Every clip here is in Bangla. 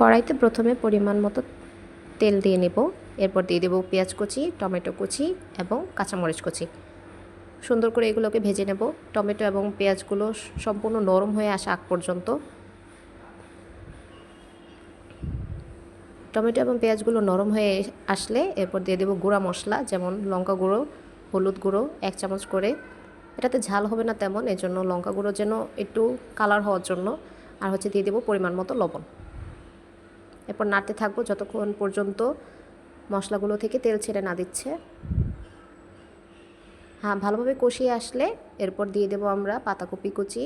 কড়াইতে প্রথমে পরিমাণ মতো তেল দিয়ে নেব, এরপর দিয়ে দেব পেঁয়াজ কুচি, টমেটো কুচি এবং কাঁচামরিচ কুচি। সুন্দর করে এগুলোকে ভেজে নেব, টমেটো এবং পেঁয়াজগুলো সম্পূর্ণ নরম হয়ে আসা আগ পর্যন্ত। টমেটো এবং পেঁয়াজগুলো নরম হয়ে আসলে এরপর দিয়ে দেব গুঁড়া মশলা, যেমন লঙ্কা গুঁড়ো, হলুদ গুঁড়ো 1 চামচ করে। এটাতে ঝাল হবে না তেমন, এজন্য লঙ্কা গুঁড়ো যেন একটু কালার হওয়ার জন্য। আর হচ্ছে দিয়ে দেব পরিমাণ মতো লবণ। এরপর নাড়তে থাকবো যতক্ষণ পর্যন্ত মশলাগুলো থেকে তেল ছেড়ে না দিচ্ছে। হ্যাঁ, ভালোভাবে কষিয়ে আসলে এরপর দিয়ে দেব আমরা পাতাকপি কুচি,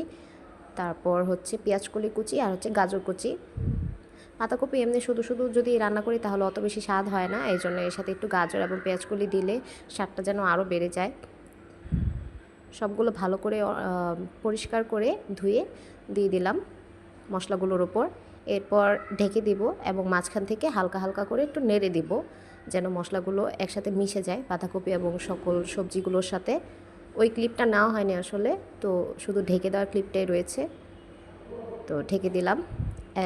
তারপর হচ্ছে পেঁয়াজকলি কুচি আর হচ্ছে গাজর কুচি। পাতাকপি এমনি শুধু শুধু যদি রান্না করি তাহলে অত বেশি স্বাদ হয় না, এই জন্য এর সাথে একটু গাজর এবং পেঁয়াজকলি দিলে স্বাদটা যেন আরও বেড়ে যায়। সবগুলো ভালো করে পরিষ্কার করে ধুয়ে দিয়ে দিলাম মশলাগুলোর ওপর। এরপর ঢেকে দিব এবং মাঝখান থেকে হালকা হালকা করে একটু নেড়ে দিব, যেন মশলাগুলো একসাথে মিশে যায় বাঁধাকপি এবং সকল সবজিগুলোর সাথে। ওই ক্লিপটা নেওয়া হয়নি আসলে, তো শুধু ঢেকে দেওয়ার ক্লিপটাই রয়েছে। তো ঢেকে দিলাম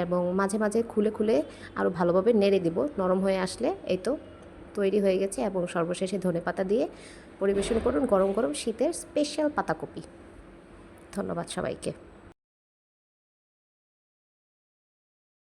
এবং মাঝে মাঝে খুলে খুলে আরও ভালোভাবে নেড়ে দিব। নরম হয়ে আসলে এই তো তৈরি হয়ে গেছে এবং সর্বশেষে ধনেপাতা দিয়ে পরিবেশন করুন গরম গরম শীতের স্পেশাল পাতাকপি। ধন্যবাদ সবাইকে।